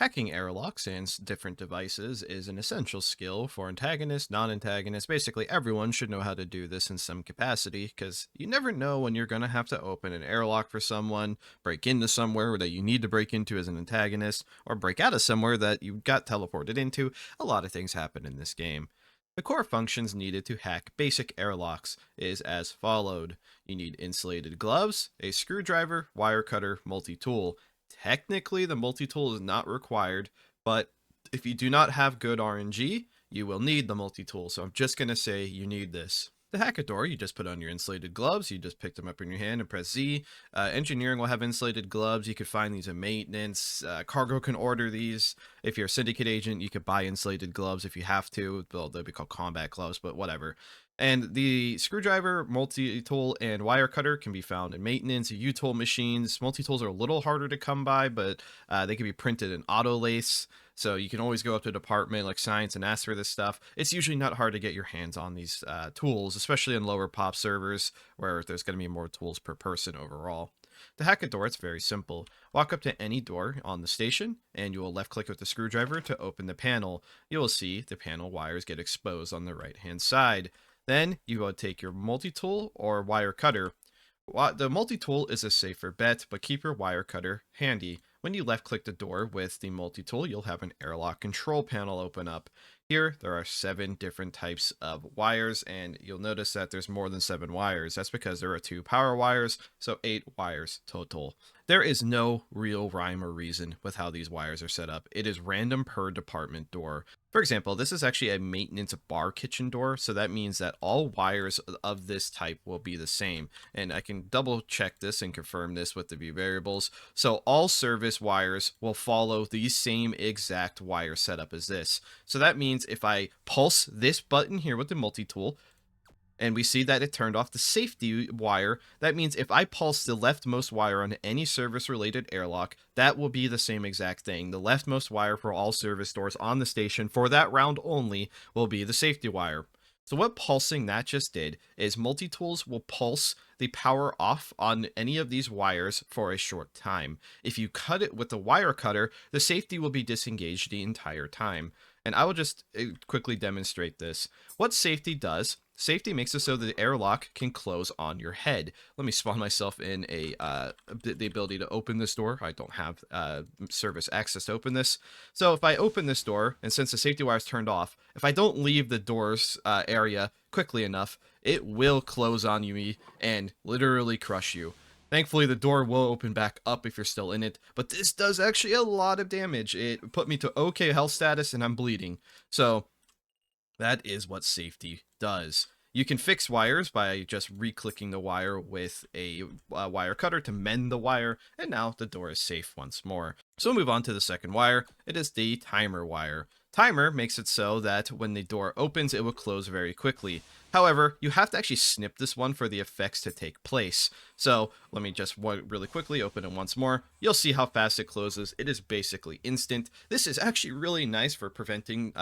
Hacking airlocks and different devices is an essential skill for antagonists, non-antagonists. Basically, everyone should know how to do this in some capacity because you never know when you're going to have to open an airlock for someone, break into somewhere that you need to break into as an antagonist, or break out of somewhere that you got teleported into. A lot of things happen in this game. The core functions needed to hack basic airlocks is as followed. You need insulated gloves, a screwdriver, wire cutter, multi-tool. Technically, the multi-tool is not required, but if you do not have good RNG, you will need the multi-tool. So I'm just going to say you need this. To hack a door, you just put on your insulated gloves. You just pick them up in your hand and press Z. Engineering will have insulated gloves. You could find these in maintenance. Cargo can order these. If you're a syndicate agent, you could buy insulated gloves if you have to. Well, they'll be called combat gloves, but whatever. And the screwdriver, multi-tool, and wire cutter can be found in maintenance, U-tool machines. Multi-tools are a little harder to come by, but they can be printed in auto lace. So you can always go up to a department like science and ask for this stuff. It's usually not hard to get your hands on these tools, especially in lower pop servers where there's going to be more tools per person overall. To hack a door, it's very simple. Walk up to any door on the station, and you will left click with the screwdriver to open the panel. You will see the panel wires get exposed on the right hand side. Then you will take your multi-tool or wire cutter. The multi-tool is a safer bet, but keep your wire cutter handy. When you left click the door with the multi-tool, you'll have an airlock control panel open up. Here, there are 7 different types of wires, and you'll notice that there's more than 7 wires. That's because there are 2 power wires, so 8 wires total. There is no real rhyme or reason with how these wires are set up. It is random per department door. For example, this is actually a maintenance bar kitchen door, so that means that all wires of this type will be the same. And I can double check this and confirm this with the view variables. So all service wires will follow the same exact wire setup as this. So that means if I pulse this button here with the multi-tool, and we see that it turned off the safety wire. That means if I pulse the leftmost wire on any service-related airlock, that will be the same exact thing. The leftmost wire for all service doors on the station for that round only will be the safety wire. So what pulsing that just did is multi-tools will pulse the power off on any of these wires for a short time. If you cut it with the wire cutter, the safety will be disengaged the entire time. And I will just quickly demonstrate this. What safety does, safety makes it so that the airlock can close on your head. Let me spawn myself in the ability to open this door. I don't have service access to open this. So if I open this door, and since the safety wire is turned off, if I don't leave the doors area quickly enough, it will close on you and literally crush you. Thankfully, the door will open back up if you're still in it, but this does actually a lot of damage. It put me to okay health status and I'm bleeding. So that is what safety does. You can fix wires by just re-clicking the wire with a wire cutter to mend the wire, and now the door is safe once more. So we'll move on to the second wire. It is the timer wire. Timer makes it so that when the door opens, it will close very quickly. However, you have to actually snip this one for the effects to take place. So let me just really quickly open it once more. You'll see how fast it closes. It is basically instant. This is actually really nice for preventing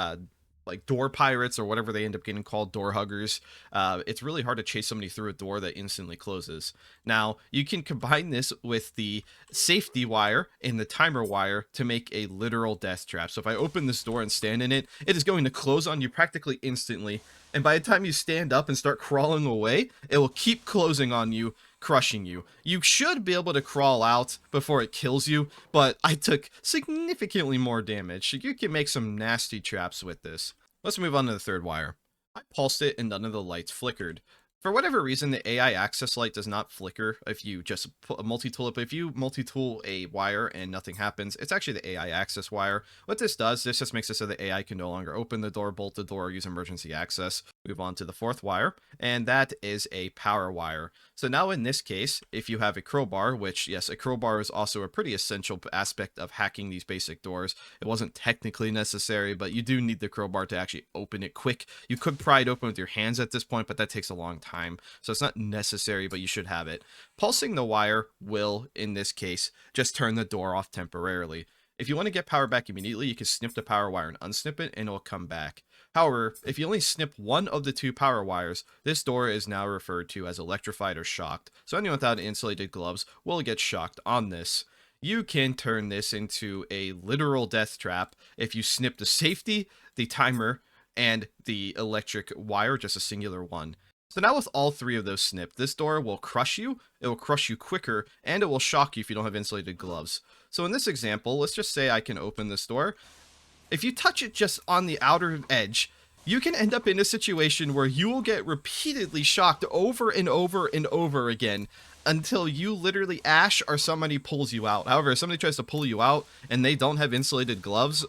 like door pirates or whatever they end up getting called, door huggers. It's really hard to chase somebody through a door that instantly closes. Now, you can combine this with the safety wire and the timer wire to make a literal death trap. So if I open this door and stand in it, it is going to close on you practically instantly. And by the time you stand up and start crawling away, it will keep closing on you, crushing you. You should be able to crawl out before it kills you, but I took significantly more damage. You can make some nasty traps with this. Let's move on to the third wire. I pulsed it and none of the lights flickered. For whatever reason, the AI access light does not flicker if you just put a multi-tool it, but if you multi-tool a wire and nothing happens, it's actually the AI access wire. What this does, this just makes it so the AI can no longer open the door, bolt the door, or use emergency access. Move on to the fourth wire, and that is a power wire. So now in this case, if you have a crowbar, which yes, a crowbar is also a pretty essential aspect of hacking these basic doors. It wasn't technically necessary, but you do need the crowbar to actually open it quick. You could pry it open with your hands at this point, but that takes a long time. So it's not necessary, but you should have it. Pulsing the wire will, in this case, just turn the door off temporarily. If you want to get power back immediately, you can snip the power wire and unsnip it, and it will come back. However, if you only snip one of the 2 power wires, this door is now referred to as electrified or shocked. So anyone without insulated gloves will get shocked on this. you can turn this into a literal death trap if you snip the safety, the timer, and the electric wire, just a singular one. So now with all three of those snipped, this door will crush you, it will crush you quicker, and it will shock you if you don't have insulated gloves. So in this example, let's just say I can open this door. If you touch it just on the outer edge, you can end up in a situation where you will get repeatedly shocked over and over and over again until you literally ash or somebody pulls you out. However, if somebody tries to pull you out and they don't have insulated gloves,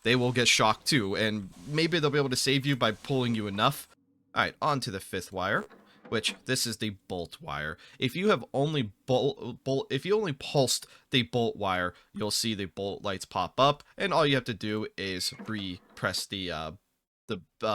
they will get shocked too, and maybe they'll be able to save you by pulling you enough. All right, on to the fifth wire, which this is the bolt wire. If you have only if you only pulsed the bolt wire, you'll see the bolt lights pop up, and all you have to do is press the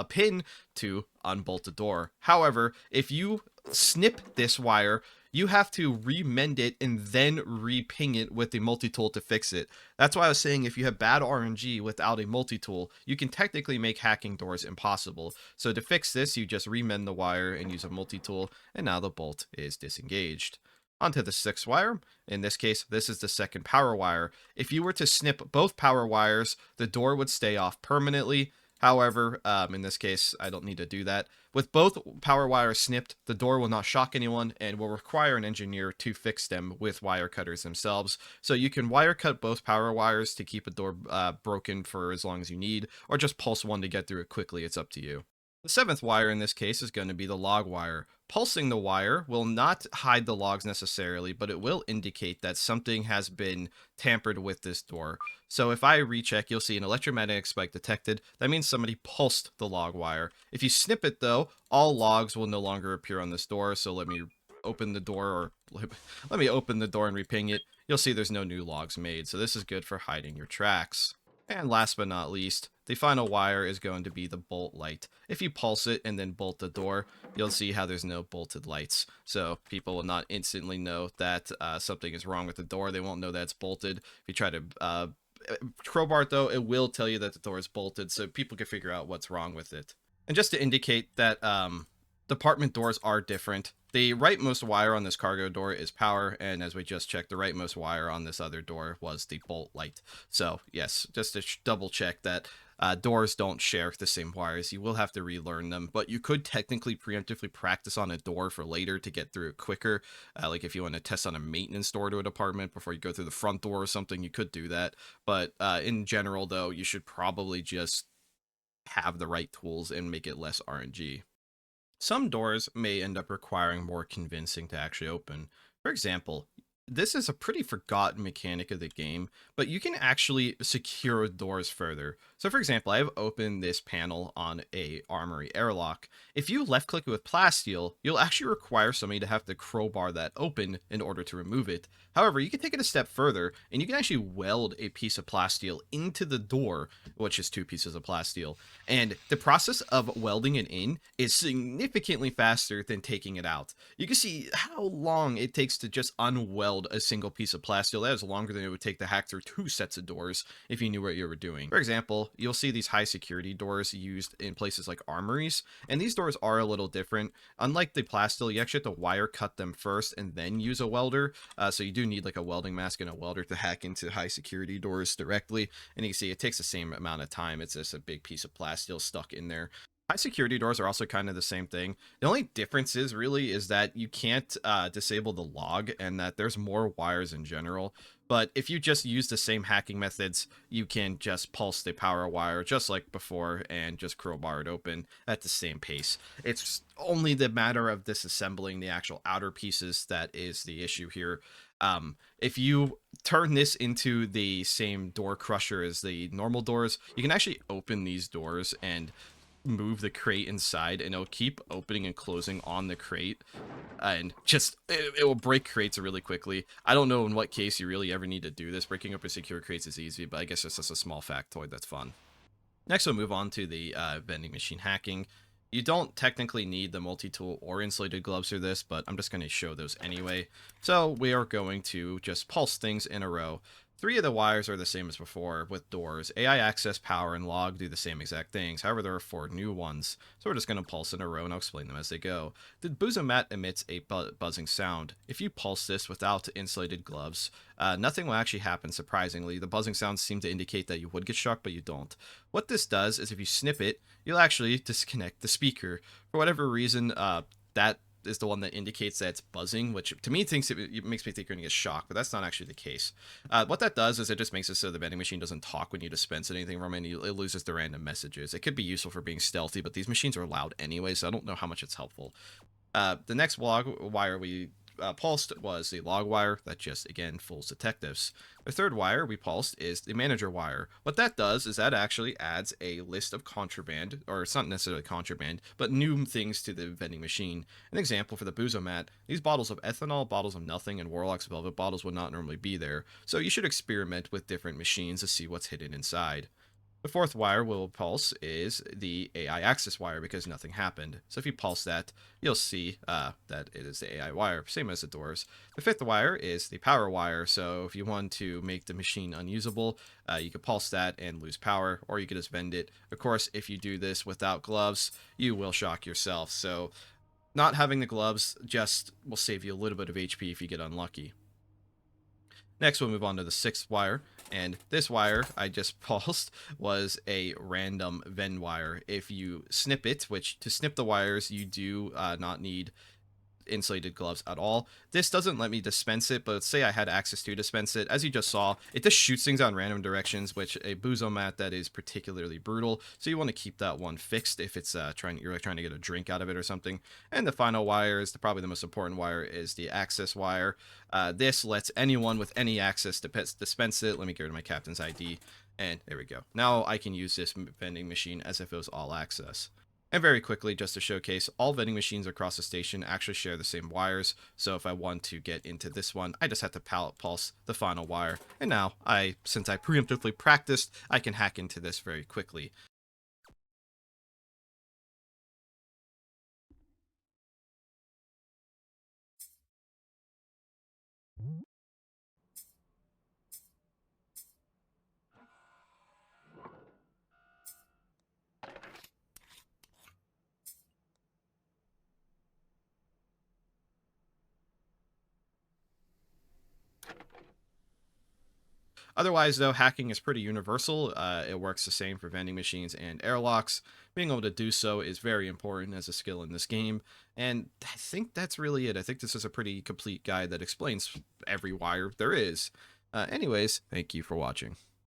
pin to unbolt the door. However, if you snip this wire, you have to remend it and then reping it with the multi-tool to fix it. That's why I was saying if you have bad RNG without a multi-tool, you can technically make hacking doors impossible. So to fix this, you just remend the wire and use a multi-tool, and now the bolt is disengaged. Onto the sixth wire. In this case, this is the second power wire. If you were to snip both power wires, the door would stay off permanently. However, in this case, I don't need to do that. With both power wires snipped, the door will not shock anyone and will require an engineer to fix them with wire cutters themselves. So you can wire cut both power wires to keep a door broken for as long as you need, or just pulse one to get through it quickly. It's up to you. The seventh wire in this case is going to be the log wire. Pulsing the wire will not hide the logs necessarily, but it will indicate that something has been tampered with this door. So if I recheck, you'll see an electromagnetic spike detected. That means somebody pulsed the log wire. If you snip it though, all logs will no longer appear on this door. So let me open the door, or let me open the door and reping it. You'll see there's no new logs made. So this is good for hiding your tracks. And last but not least, the final wire is going to be the bolt light. If you pulse it and then bolt the door, you'll see how there's no bolted lights. So people will not instantly know that something is wrong with the door. They won't know that it's bolted. If you try to crowbar it though, it will tell you that the door is bolted, so people can figure out what's wrong with it. And just to indicate that department doors are different, the rightmost wire on this cargo door is power, and as we just checked, the rightmost wire on this other door was the bolt light. So yes, just to double check that doors don't share the same wires. You will have to relearn them, but you could technically preemptively practice on a door for later to get through it quicker. Like if you want to test on a maintenance door to a department before you go through the front door or something, you could do that. But in general though, you should probably just have the right tools and make it less RNG. Some doors may end up requiring more convincing to actually open. For example, this is a pretty forgotten mechanic of the game, but you can actually secure doors further. So for example, I've opened this panel on a armory airlock. If you left click it with plasteel, you'll actually require somebody to have to crowbar that open in order to remove it. However, you can take it a step further and you can actually weld a piece of plasteel into the door, which is two pieces of plasteel. And the process of welding it in is significantly faster than taking it out. You can see how long it takes to just unweld a single piece of plasteel. That is longer than it would take to hack through two sets of doors if you knew what you were doing. For example, you'll see these high security doors used in places like armories, and these doors are a little different. Unlike the plasteel, you actually have to wire cut them first and then use a welder. So you do need like a welding mask and a welder to hack into high security doors directly. And you can see it takes the same amount of time. It's just a big piece of plasteel stuck in there. High security doors are also kind of the same thing. The only difference is that you can't disable the log, and that there's more wires in general. But if you just use the same hacking methods, you can just pulse the power wire just like before and just crowbar it open at the same pace. It's only the matter of disassembling the actual outer pieces that is the issue here. If you turn this into the same door crusher as the normal doors, you can actually open these doors and move the crate inside, and it'll keep opening and closing on the crate, and just it will break crates really quickly. I don't know in what case you really ever need to do this. Breaking open secure crates is easy, but I guess it's just a small factoid that's fun. Next, we'll move on to the vending machine hacking. You don't technically need the multi-tool or insulated gloves for this, but I'm just going to show those anyway. So we are going to just pulse things in a row. Three of the wires are the same as before with doors. AI access, power, and log do the same exact things. However, there are four new ones. So we're just going to pulse in a row and I'll explain them as they go. The Buzomat emits a buzzing sound. If you pulse this without insulated gloves, nothing will actually happen, surprisingly. The buzzing sounds seem to indicate that you would get shocked, but you don't. What this does is if you snip it, you'll actually disconnect the speaker. For whatever reason, that is the one that indicates that it's buzzing, which to me thinks it makes me think you're going to get shocked, but that's not actually the case. What that does is it just makes it so the vending machine doesn't talk when you dispense anything from it, and it loses the random messages. It could be useful for being stealthy, but these machines are loud anyway, so I don't know how much it's helpful. The next log wire we pulsed was the log wire that just, again, fools detectives. The third wire we pulsed is the manager wire. What that does is that actually adds a list of contraband, or it's not necessarily contraband, but new things to the vending machine. An example for the Buzomat, these bottles of ethanol, bottles of nothing, and Warlock's Velvet bottles would not normally be there, so you should experiment with different machines to see what's hidden inside. The fourth wire we'll pulse is the AI access wire because nothing happened. So if you pulse that, you'll see that it is the AI wire, same as the doors. The fifth wire is the power wire. So if you want to make the machine unusable, you could pulse that and lose power, or you could just vend it. Of course, if you do this without gloves, you will shock yourself. So not having the gloves just will save you a little bit of HP if you get unlucky. Next, we'll move on to the sixth wire, and this wire I just pulsed was a random Vend wire. If you snip it, which to snip the wires you do not need insulated gloves at all. This doesn't let me dispense it, but let's say I had access to dispense it. As you just saw, it just shoots things on random directions, which a Buzomat that is particularly brutal. So you want to keep that one fixed if it's you're trying to get a drink out of it or something. And the final wire is probably the most important wire, is the access wire. This lets anyone with any access to dispense it. Let me get rid of my captain's ID. And there we go. Now I can use this vending machine as if it was all access. And very quickly, just to showcase, all vending machines across the station actually share the same wires. So if I want to get into this one, I just have to pallet pulse the final wire. And now, since I preemptively practiced, I can hack into this very quickly. Otherwise, though, hacking is pretty universal. It works the same for vending machines and airlocks. Being able to do so is very important as a skill in this game. And I think that's really it. I think this is a pretty complete guide that explains every wire there is. Anyways, thank you for watching.